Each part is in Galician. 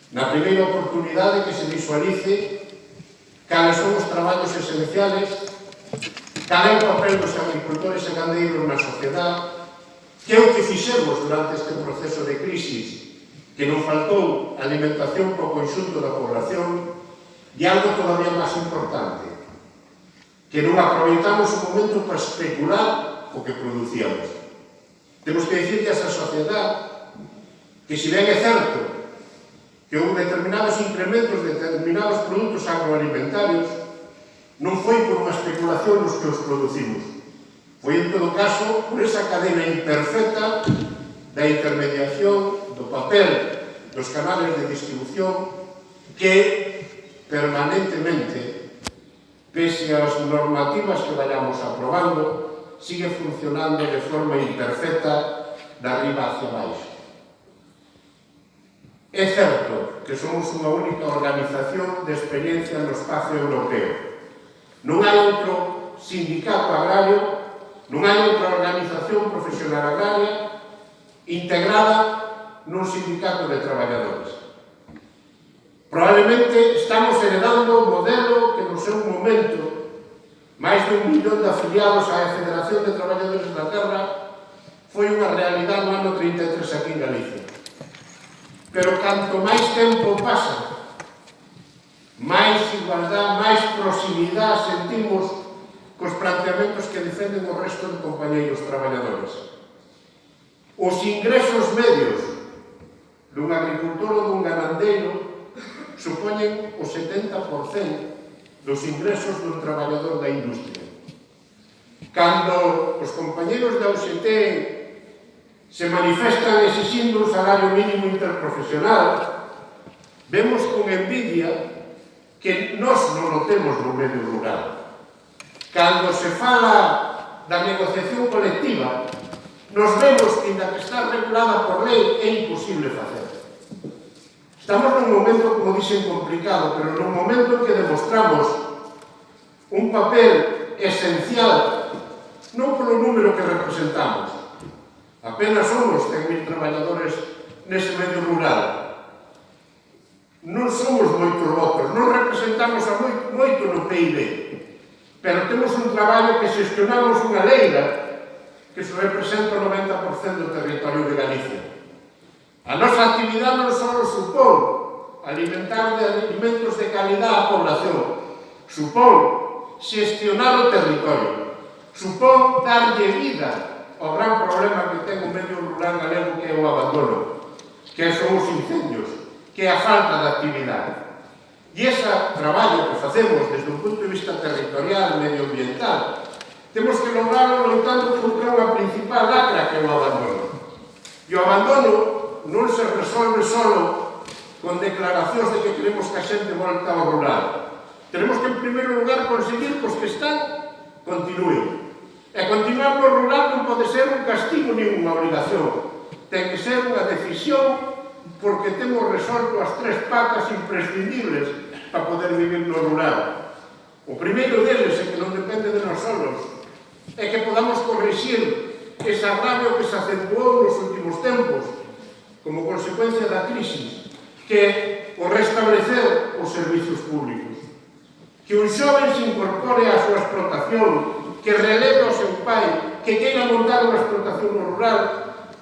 Na primeira oportunidade que se visualice cales son os traballos esenciales, cal é o papel dos agricultores e gandeiros na sociedade, que é o que fixemos durante este proceso de crisis, que non faltou alimentación para o conxunto da población, e algo todavía máis importante, que non aproveitamos o momento para especular o que producíamos. Temos que dicir que esa sociedade, que si ben é certo que houve determinados incrementos de determinados produtos agroalimentarios, non foi por unha especulación nos que os producimos. Foi, en todo caso, por esa cadena imperfecta da intermediación, do papel, dos canales de distribución, que permanentemente, pese ás normativas que vayamos aprobando, sigue funcionando de forma imperfecta de arriba hacia baixo. É certo que somos unha única organización de experiencia no espacio europeo. Non hai outro sindicato agrario, non hai outra organización profesional agraria integrada nun sindicato de traballadores. Probablemente estamos heredando un modelo que no seu momento máis de 1 millón de afiliados á Federación de Traballadores da Terra foi unha realidade no ano 33 aquí en Galicia. Pero canto máis tempo pasa, máis igualdade, máis proximidade sentimos cos planteamentos que defenden o resto de compañeiros traballadores. Os ingresos medios dun agricultor ou dun ganandeiro supoñen o 70% dos ingresos dun traballador da industria. Cando os compañeiros da UGT se manifestan exigindo un salario mínimo interprofesional, vemos con envidia que nós non o temos no medio rural. Cando se fala da negociación colectiva, nos vemos que, ainda que está regulada por lei, é imposible facer. Estamos nun momento, como dixen, complicado, pero nun momento en que demostramos un papel esencial, non polo número que representamos, apenas somos 100.000 traballadores nese medio rural. Non somos moitos votos, non representamos a moito no PIB, pero temos un traballo que xestionamos unha leira que se representa o 90% do territorio de Galicia. A nosa actividade non só supón alimentar de alimentos de calidad a población, supón xestionar o territorio, supón darlle vida ao gran problema que ten o medio rural galego, que é o abandono, que son os incendios, que é a falta de actividade. E ese traballo que facemos desde un punto de vista territorial, medioambiental, temos que lograrlo loitando contra unha principal lacra, que é o abandono. E o abandono non se resolve só con declaracións de que queremos que a xente volta ao rural. Tenemos que, en primeiro lugar, conseguir que os que están continúen. E continuar no rural non pode ser un castigo nin unha obrigación. Ten que ser unha decisión, porque temos resolto as 3 patas imprescindibles para poder vivir no rural. O primeiro deles, é que non depende de nós solos, é que podamos corrixir ese agravio que se acentuou nos últimos tempos como consecuencia da crisis, que é o restablecer os servizos públicos. Que un xoven se incorpore á súa explotación, que releve ao seu pai, que queira montar unha explotación no rural,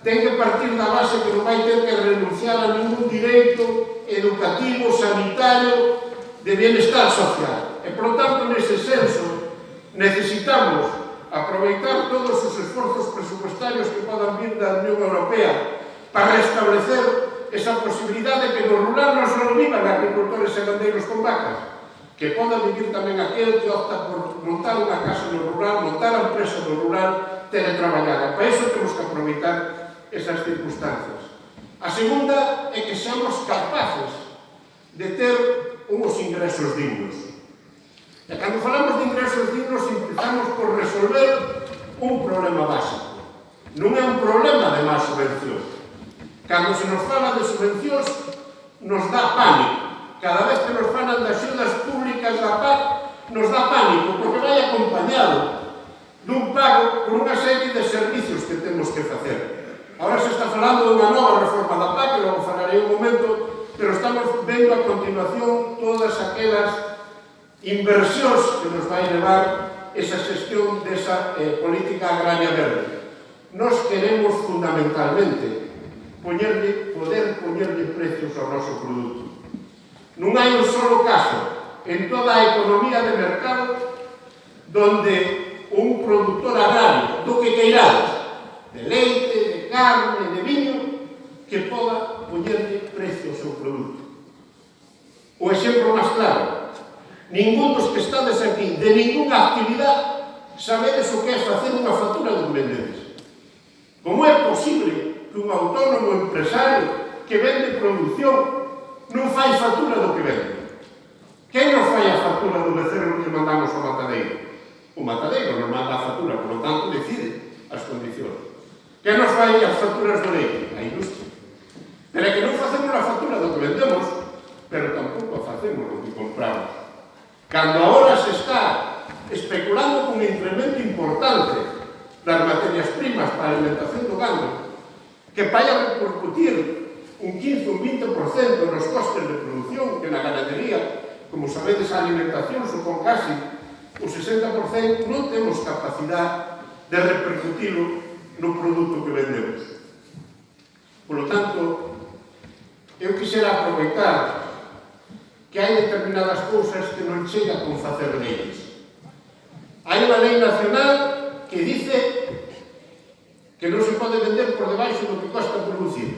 ten que partir da base que non vai ter que renunciar a ningún direito educativo, sanitario, de bienestar social. E, por tanto, nese senso, necesitamos aproveitar todos os esforzos presupuestarios que podan vir da Unión Europea para restablecer esa posibilidade que no rural non só vivan agricultores e gandeiros con vacas, que poda vivir tamén aquel que opta por montar unha casa no rural, montar a empresa no rural, teletraballar. Para iso temos que aproveitar esas circunstancias. A segunda é que seamos capaces de ter uns ingresos dignos. E cando falamos de ingresos dignos, empezamos por resolver un problema básico. Non é un problema de máis subvencións. Cando se nos fala de subvencións, nos dá pánico. Cada vez que nos falan das axudas públicas da PAC, nos dá pánico, porque vai acompañado dun pago por unha serie de servicios que temos que facer. Agora se está falando dunha nova reforma da PAC, que logo falarei un momento, pero estamos vendo a continuación todas aquelas inversións que nos vai levar esa xestión desa política agraria verde. Nos queremos fundamentalmente poder poñerle precios ao noso produto. Non hai un solo caso en toda a economía de mercado donde un produtor agrario, do que queirades, de leite, de carne, de viño, que poda poñerle precio ao seu produto. O exemplo máis claro, ningún dos que estades aquí, de ninguna actividade, sabedes o que é facer unha factura do que vendedes. Como é posible que un autónomo empresario que vende produción non fai factura do que vende? Quen nos fai a factura do becerro que mandamos ao matadeiro? O matadeiro nos manda a factura, por lo tanto decide as condicións. Quen nos fai as facturas do leite? A industria. Pero é que non facemos a factura do que vendemos, pero tampouco facemos do que compramos. Cando agora se está especulando con un incremento importante das materias primas para a alimentación do gando, que vai a repercutir un 15 ou 20% nos costes de produción, que na ganadería, como sabedes, a alimentación supón casi o 60%, non temos capacidade de repercutilo no produto que vendemos. Por lo tanto, eu quixera aproveitar que hai determinadas cousas que non chega con facer leis. Hai unha lei nacional que dice que non se pode vender por debaixo do que costa producir.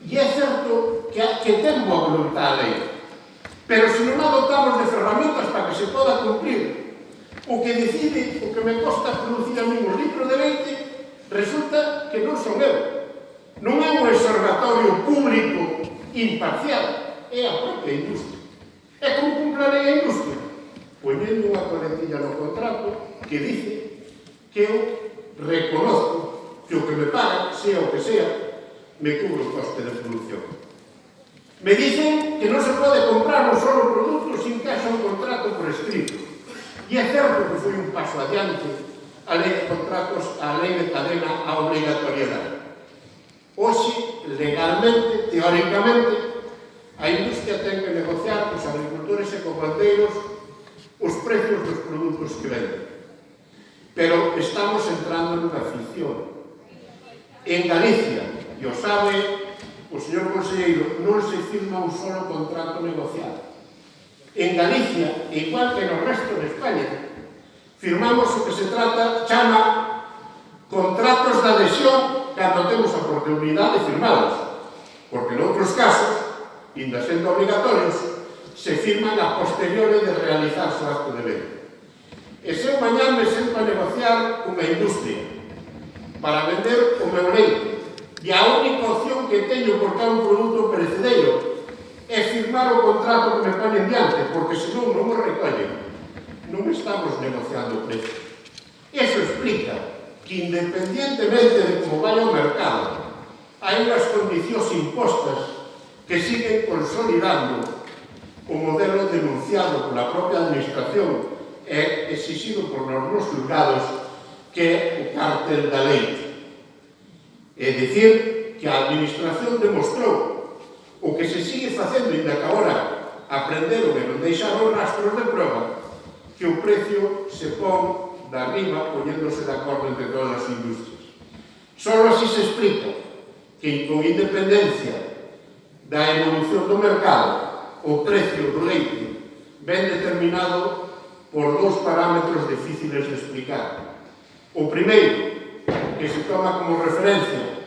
E é certo que ten boa voluntad a lei. Pero se non adoptamos de ferramentas para que se poda cumprir o que decide o que me costa producir a mí un litro de leite, resulta que non son eu. Non é un observatorio público imparcial, é a propia industria. É como cumpre a lei a industria, poñendo unha coletilla no contrato que dice que eu reconozco que o que me pagan, sea o que sea, me cubro o coste de producción. Me dicen que non se pode comprar un solo produto sin que haxa un contrato por escrito. E é certo que foi un paso adiante a lei de contratos, a lei de cadena, a obrigatoriedade. Hoxe, legalmente, teóricamente, a industria ten que negociar cos agricultores e cos gandeiros os precios dos produtos que venden. Pero estamos entrando nunha ficción. En Galicia, e o sabe o señor conselleiro, non se firma un solo contrato negociado. En Galicia, igual que no resto de España, firmamos o que se trata, chama contratos de adhesión cando temos a oportunidade de firmados, porque noutros casos, inda sendo obrigatorios, se firman a posteriori de realizarse o acto de venda. E se eu mañá me sento a negociar cunha industria para vender o meu leite, e a única opción que teño porque é un produto perecedero é firmar o contrato que me ponen diante, porque senón non o recollen, non estamos negociando o precio. Eso explica que, independientemente de como vai o mercado, hai unhas condicións impostas que siguen consolidando o modelo denunciado pola propia administración e exigido por nos juzgados, que é o cártel da leite. É dicir, que a administración demostrou o que se sigue facendo, ainda que agora aprenderon e non deixaron rastros de prova, que o precio se pon de arriba, poñéndose de acordo entre todas as industrias. Só así se explica que, con independencia da evolución do mercado, o precio do leite ven determinado por dous parámetros difíciles de explicar. O primeiro, que se toma como referencia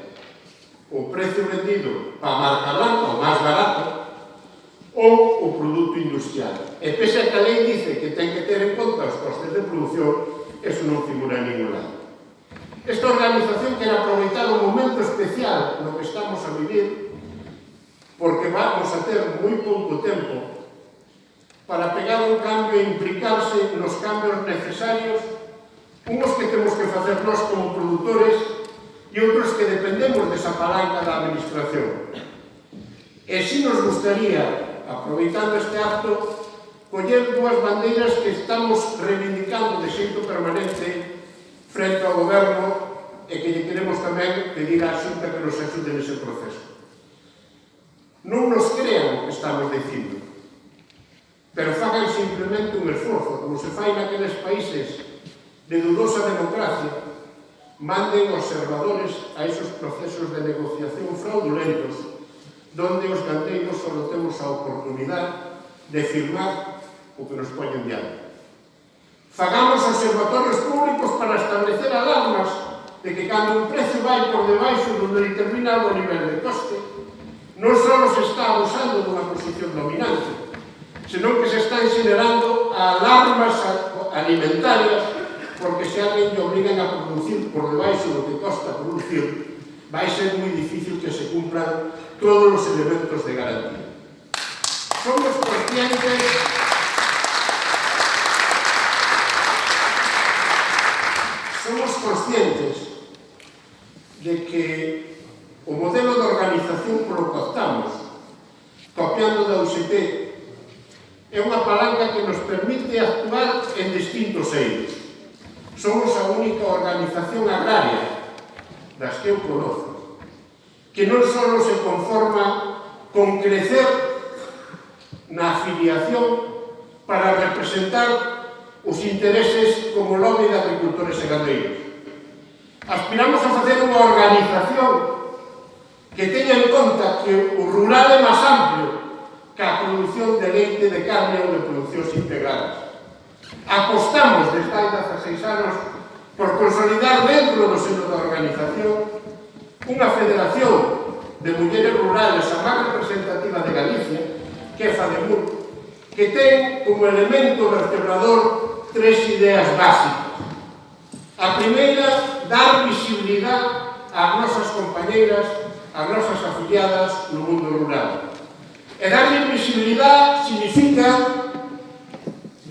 o precio vendido para a marca blanca, o máis barato, ou o produto industrial. E pese a que a lei dice que ten que ter en conta os costes de produción, eso non figura en ningún lado. Esta organización quere aproveitar un momento especial no que estamos a vivir, porque vamos a ter moi pouco tempo para pegar un cambio e implicarse nos cambios necesarios, unhos que temos que facer nós como produtores e outros que dependemos desa palanca da administración. E si nos gustaría, aproveitando este acto, coller dúas bandeiras que estamos reivindicando de xeito permanente frente ao goberno e que lle queremos tamén pedir á Xunta que nos axude nese proceso. non nos crean o que estamos dicindo, pero fagan simplemente un esforzo, como se fai naqueles países de dudosa democracia, manden observadores a esos procesos de negociación fraudulentos donde os gandeiros só temos a oportunidade de firmar o que nos poñen diante. Fagamos observatorios públicos para establecer alarmas de que cando un precio vai por debaixo dun determinado nivel de coste, non só se está abusando dunha posición dominante, senón que se están xenerando alarmas alimentarias, porque se alguén lle obligan a producir por debaixo do que costa producir, vai ser moi difícil que se cumplan todos os elementos de garantía. Somos conscientes de que o modelo de organización polo que optamos, copiando da UGT, é unha palanca que nos permite actuar en distintos eidos. Somos a única organización agraria das que eu conozco que non só se conforma con crecer na afiliación para representar os intereses como lobby de agricultores e gandeiros. Aspiramos a facer unha organización que teña en conta que o rural é máis amplio que a produción de leite, de carne ou de producións integradas. Apostamos desde hai 16 anos por consolidar dentro do seno da organización unha federación de mulleres rurales a máis representativa de Galicia, que é FADEMUR, que ten como elemento vertebrador tres ideas básicas. A primeira, dar visibilidade ás nosas compañeiras, ás nosas afiliadas no mundo rural. E darlle visibilidade significa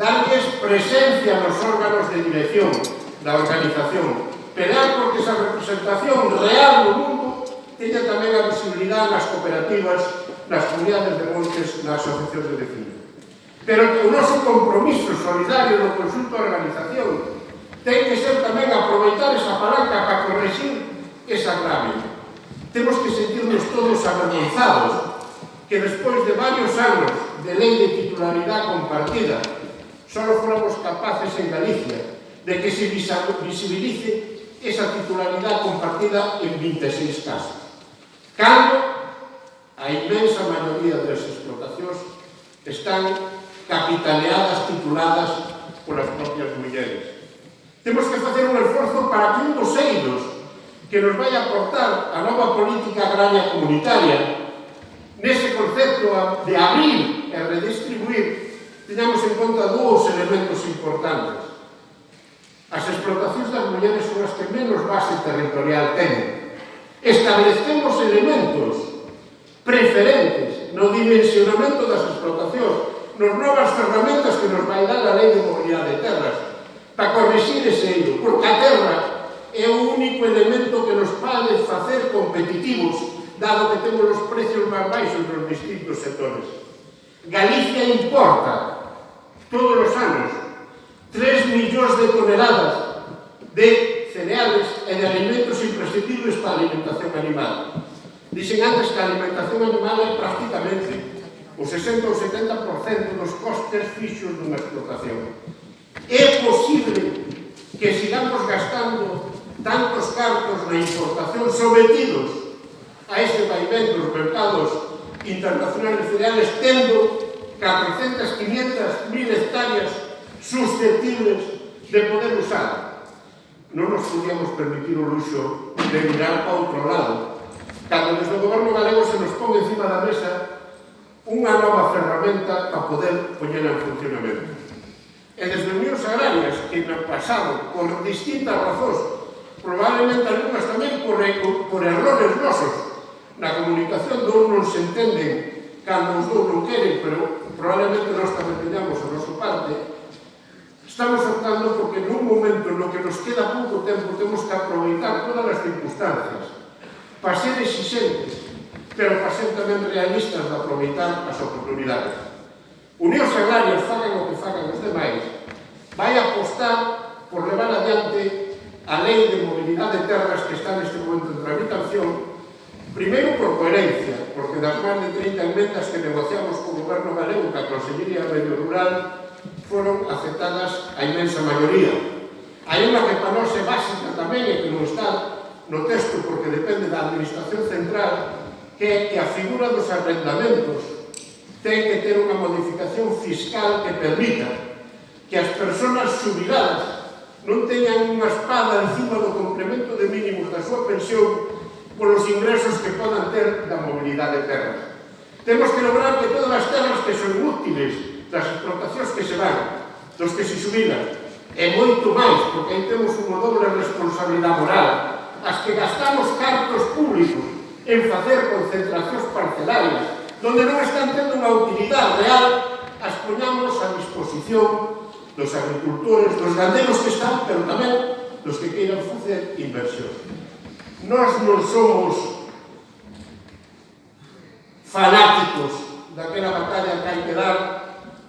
darlles presencia nos órganos de dirección da organización, pelear porque esa representación real no mundo teña tamén a visibilidade nas cooperativas, nas comunidades de montes, nas asociacións de vecinos. Pero que o noso compromiso solidario no conxunto da organización ten que ser tamén aproveitar esa palanca para corregir esa grave. Temos que sentirnos todos avergonzados que despois de varios anos de lei de titularidade compartida só fóramos capaces en Galicia de que se visibilice esa titularidade compartida en 26 casos. Cando a inmensa maioría das explotacións están capitaleadas, tituladas polas propias mulleres. Temos que facer un esforzo para que un dos eidos que nos vai aportar a nova política agraria comunitaria nese concepto de abrir e redistribuir teñamos en conta dous elementos importantes. As explotacións das mulleres son as que menos base territorial teñen. Establecemos elementos preferentes no dimensionamento das explotacións, nas novas ferramentas que nos vai dar a Lei de Movilidade de Terras, para corrixir ese eido, porque a terra é o único elemento que nos pode facer competitivos, dado que temos os precios máis baixos nos distintos sectores. Galicia importa todos os anos 3 millóns de toneladas de cereales e de alimentos imprescindibles para a alimentación animal. Dixen antes que a alimentación animal é prácticamente o 60 ou 70% dos costes fixos dunha explotación. É posible que sigamos gastando tantos cartos na importación sometidos a ese vaivén dos mercados internacionales de cereales, tendo 400, 500, 1000 hectáreas susceptibles de poder usar. Non nos podíamos permitir o luxo de mirar para outro lado, cando desde o goberno galego se nos pon encima da mesa unha nova ferramenta para poder poñela en funcionamento. E desde unións agrarias, que no pasado, por distintas razóns, probablemente algunhas tamén por errores nosos, na comunicación dous non se entenden cando os dous non queren, pero probablemente nós tamén teñamos a nosa parte, estamos optando porque nun momento no que nos queda pouco tempo temos que aproveitar todas as circunstancias para ser exigentes, pero para ser tamén realistas de aproveitar as oportunidades. Unións agrarias, fagan o que fagan os demais, vai apostar por levar adiante a Lei de Movilidade de Terras que está neste momento en tramitación, primeiro por coherencia, porque das máis de 30 enmendas que negociamos co goberno galego que a Consellería de Medio Rural foron aceptadas a inmensa maioría. Hai unha que para nós é básica tamén e que non está no texto porque depende da Administración Central, que é que a figura dos arrendamentos ten que ter unha modificación fiscal que permita que as persoas xubiladas non teñan unha espada encima do complemento de mínimos da súa pensión polos ingresos que podan ter da mobilidade de terras. Temos que lograr que todas as terras que son útiles das explotacións que se van, dos que se xubilan, e moito máis, porque aí temos unha doble responsabilidade moral, as que gastamos cartos públicos en facer concentracións parcelarias, donde non están tendo unha utilidade real, as poñamos a disposición dos agricultores, dos gandeiros que están, pero tamén dos que queiran facer inversión. Nós non somos fanáticos daquela batalla que hai que dar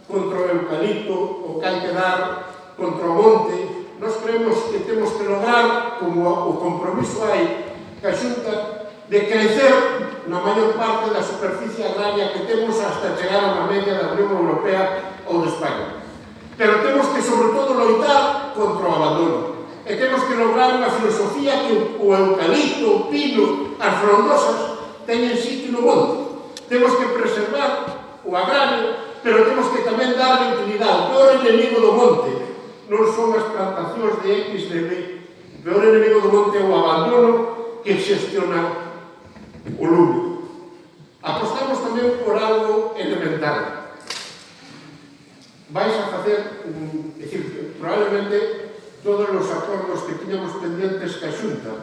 contra o eucalipto ou que hai que dar contra o monte. Nós creemos que temos que lograr, como o compromiso hai que a Xunta, de crecer na maior parte da superficie agraria que temos hasta chegar a unha media da Unión Europea ou de España. Pero temos que, sobre todo, loitar contra o abandono. E temos que lograr unha filosofía que o eucalipto, o pino, as frondosas, teñen sitio no monte. Temos que preservar o agrario, pero temos que tamén darle utilidade. O peor enemigo do monte non son as plantacións de X de B. O peor enemigo do monte é o abandono que xestiona o lume. Apostamos tamén por algo elemental. Vais a facer, probablemente todos os acordos que tiñamos pendientes ca Xunta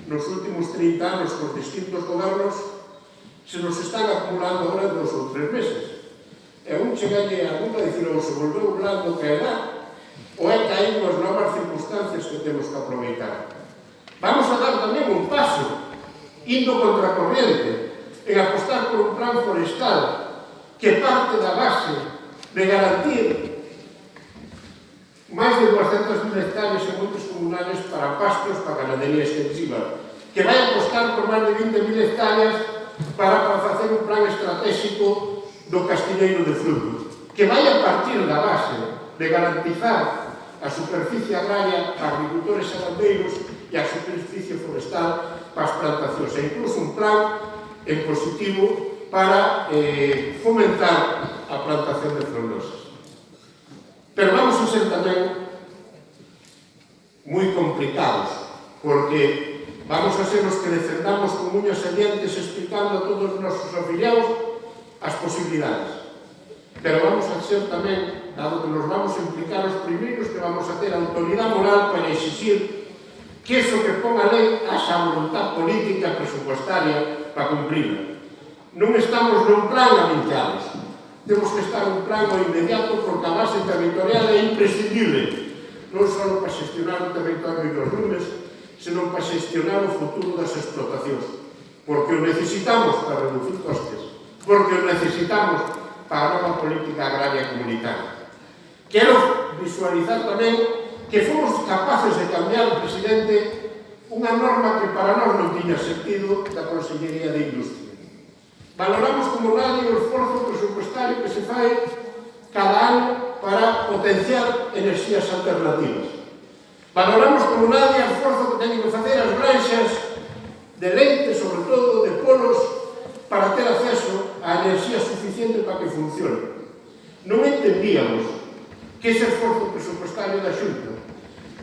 nos últimos 30 anos cos distintos gobernos se nos están acumulando agora en 2 ou 3 meses. E un chegalle a alguna a dicir ou se volveu blando caerá, ou é que hai unhas novas circunstancias que temos que aproveitar. Vamos a dar tamén un paso indo contra a corriente en apostar por un plan forestal que parte da base de garantir máis de 200.000 hectáreas en montes comunales para pastos para ganadería extensiva, que vai apostar por máis de 20.000 hectáreas para facer un plan estratégico do castiñeiro de frutos, que vai a partir da base de garantizar a superficie agraria para agricultores e gandeiros e a superficie forestal para as plantacións, e incluso un plan en positivo para fomentar a plantación de frondosas. Pero vamos a ser tamén moi complicados, porque vamos a ser os que defendamos con uñas e dientes explicando a todos os nosos afiliados as posibilidades. Pero vamos a ser tamén, dado que nos vamos a implicar os primeiros, que vamos a ter autoridade moral para exigir que eso que pon a lei haxa voluntad política presupuestaria para cumplirla. Non estamos nun plan a 20 anos. Temos que estar un plan ao inmediato porque a base territorial é imprescindible, non só para xestionar o territorio e os lumes, senón para xestionar o futuro das explotacións. Porque o necesitamos para reducir costes, porque o necesitamos para a nova política agraria comunitaria. Quero visualizar tamén que fomos capaces de cambiar, presidente, unha norma que para nós non tiña sentido da Consellería de Industria. Valoramos como nadie o esforzo presupuestario que se fai cada ano para potenciar enerxías alternativas. Valoramos como nadie o esforzo que teñen que facer as granxas de leite, sobre todo de polos, para ter acceso a enerxía suficiente para que funcione. Non entendíamos que ese esforzo presupuestario da Xunta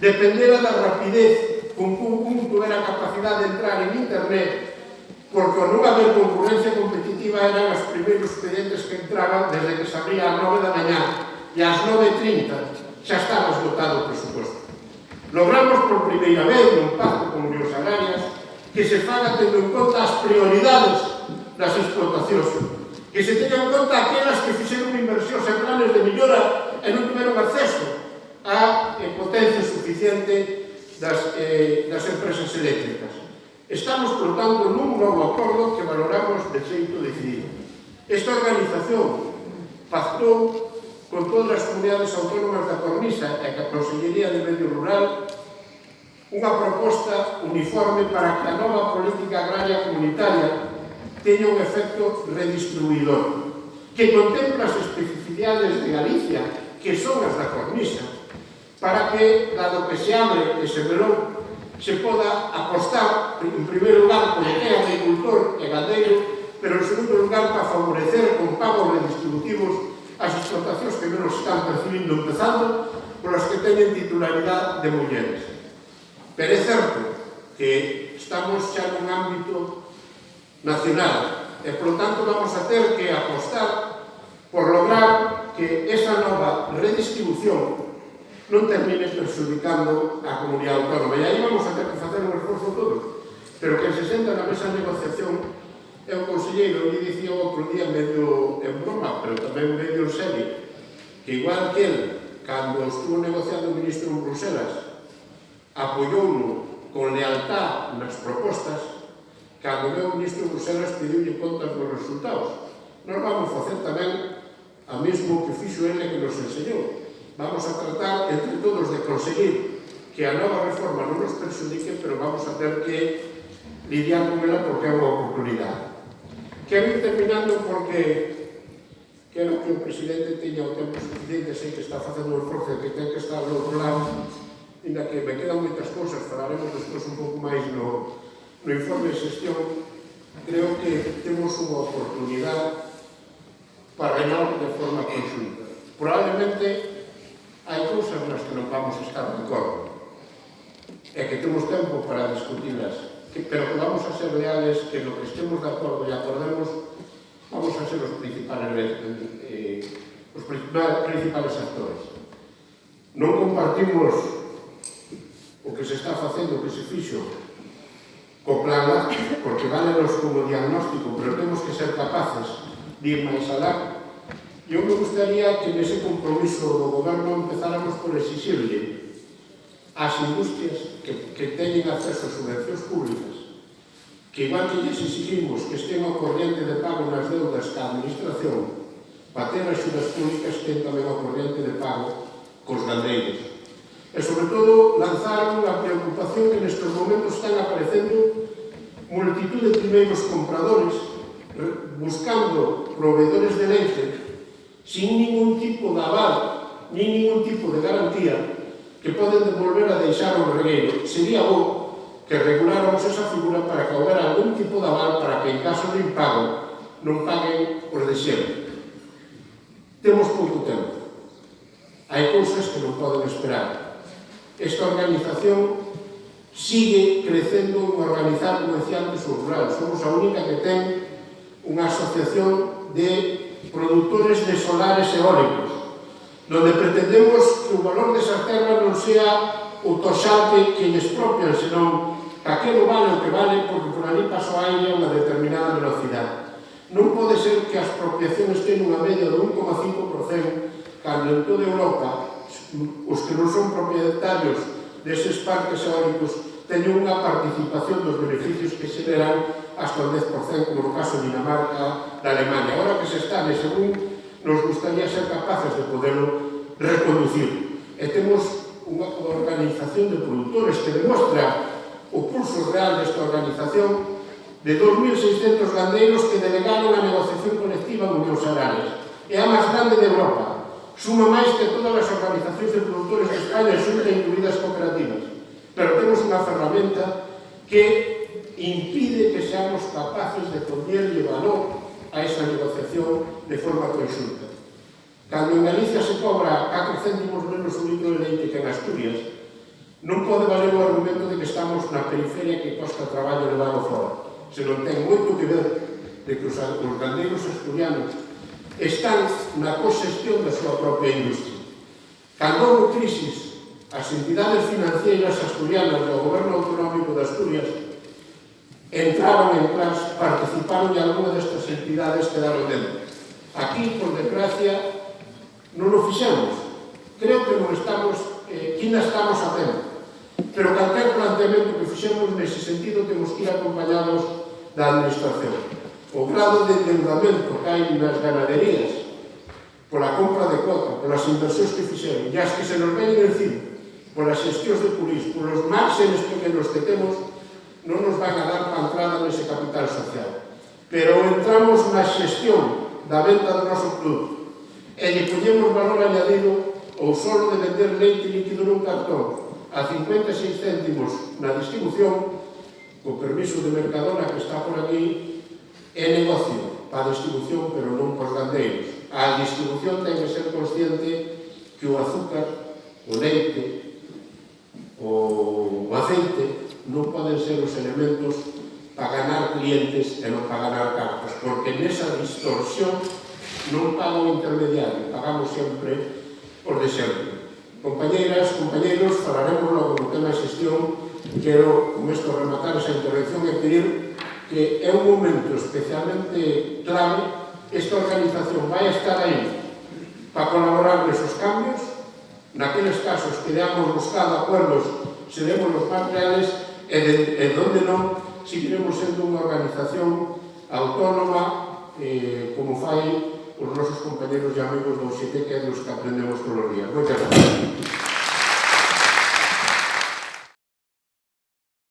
dependera da rapidez con que un punto era a capacidade de entrar en internet, porque ao non haber concurrencia competitiva eran os primeiros expedientes que entraban desde que se abría ás 9 da mañá e ás 9:30 xa estaba esgotado o presupuesto. Logramos por primeira vez nun pacto con Unións Agrarias que se faga tendo en conta as prioridades das explotacións, que se teñan en conta aquelas que fixeron inversións en planes de millora e non tiveron acceso a potencia suficiente das empresas eléctricas. Estamos, por tanto, nun novo acordo que valoramos de xeito decidido. Esta organización pactou con todas as comunidades autónomas da Cornisa e a Consellería de Medio Rural unha proposta uniforme para que a nova política agraria comunitaria teña un efecto redistribuidor, que contempla as especificidades de Galicia, que son as da cornisa, para que, dado que se abre ese melón, se poda apostar, en primeiro lugar, por que é agricultor e gandeiro, pero en segundo lugar, para favorecer con pagos redistributivos as explotacións que menos están percibindo, empezando polas que teñen titularidade de mulleres. Pero é certo que estamos xa nun ámbito nacional e, por lo tanto, vamos a ter que apostar por lograr que esa nova redistribución non termine perxudicando a comunidade autónoma. E aí vamos a ter que facer un esforzo todos. Pero que se senta na mesa de negociación é o conselleiro, eu dicía outro día medio en broma, pero tamén medio en serio, que igual que el, cando estuvo negociando o ministro en Bruselas, apoyouno con lealtad nas propostas, cando o ministro en Bruselas pediulle contas dos resultados. Nós vamos facer tamén a mesmo que fixo ele que nos enseñou. Vamos a tratar entre todos de conseguir que a nova reforma non nos perjudique, pero vamos a ter que lidiar con ela porque é unha oportunidade. Quero ir terminando porque quero que o presidente teña o tempo suficiente, sei que está facendo un esforzo que ten que estar do outro lado, ainda que me quedan moitas cousas, falaremos despois un pouco máis no informe de xestión. Creo que temos unha oportunidade para reinar de forma conxunta. Probablemente hai cousas nas que non vamos a estar de acordo e que temos tempo para discutirlas, pero que vamos a ser leales, que lo que estemos de acordo e acordemos vamos a ser os principales actores. Non compartimos o que se está facendo, o que se fixo co plan A, porque válenos como diagnóstico, pero temos que ser capaces de ir máis alá. Eu me gustaría que nese compromiso do goberno empezáramos por exixirle ás industrias que teñen acceso a subvencións públicas, que igual que lles exigimos que estén ao corriente de pago nas deudas ca administración, para ter axudas públicas ten tamén ao corriente de pago cos gandeiros. E, sobre todo, lanzar unha preocupación que nestes momentos están aparecendo multitud de primeiros compradores buscando proveedores de leite sin ningún tipo de aval, nin ningún tipo de garantía que poden devolver a deixar o regueiro. Sería bo que reguláramos esa figura para que houbera algún tipo de aval para que, en caso de impago, non paguen os de sempre. Temos pouco tempo. Hai cousas que non poden esperar. Esta organización sigue crecendo en organizar, como decía antes, o rural. Somos a única que ten unha asociación de productores de solares eólicos, donde pretendemos que o valor desas terras non sea o toxal que lles propian, senón que aquilo vale o que vale porque por ali paso a aire a unha determinada velocidade. Non pode ser que as expropiacións teñen unha media de 1,5%, cando en toda Europa os que non son propietarios deses parques eólicos teñen unha participación dos beneficios que se verán hasta o 10%, como no caso de Dinamarca, da Alemania. Agora que se está nese boom, nos gustaría ser capaces de poderlo reconducir. E temos unha organización de produtores que demostra o pulso real desta organización de 2.600 gandeiros que delegaron a negociación colectiva en Unións Agrarias. É a máis grande de Europa. Suma máis que todas as organizacións de produtores de España, incluídas cooperativas. Pero temos unha ferramenta que impide que seamos capaces de poñerlle valor a esa negociación de forma conxunta. Cando en Galicia se cobra 4 céntimos menos un litro de leite que en Asturias, non pode valer o argumento de que estamos na periferia que costa traballo levado fora. Se non ten moito que ver de que os gandeiros asturianos están na cosestión da súa propia industria. Cando houve crisis, as entidades financieras asturianas do Goberno Autonómico de Asturias entraron en clase, participaron e algunha destas entidades quedaron dentro. Aquí, por desgracia, non o fixemos. Creo que non estamos, que ainda estamos a tempo. Pero calquer planteamento que fixemos nese sentido temos que ir acompañados da administración. O grado de endeudamento que hai nas ganaderías pola compra de cuota, polas inversións que fixeron, e as que se nos veñen encima, polas xestións de pulis, polos márgenes pequenos que temos, non nos van a dar para entrada nese capital social. pero entramos na xestión da venta do noso produto e lle poñemos valor añadido ou solo de vender leite líquido nun cartón a 56 céntimos na distribución, co permiso de Mercadona que está por aquí, é negocio para a distribución, pero non para os gandeiros. A distribución ten que ser consciente que o azúcar, o leite, o aceite non poden ser os elementos para ganar clientes e non para ganar cartas, porque nesa distorsión non paga o intermediario, pagamos sempre os de sempre. Compañeiras, compañeiros, falaremos logo do tema de xestión. Quero, con isto, rematar esa intervención e pedir que é un momento especialmente clave. Esta organización vai estar aí para colaborar nesos cambios. Naqueles casos que hayamos buscado acuerdos, seremos os máis reales e donde non, seguiremos sendo unha organización autónoma como fai os nosos compañeros e amigos do UGT, que é dos que aprendemos todos os días. Moitas gracias.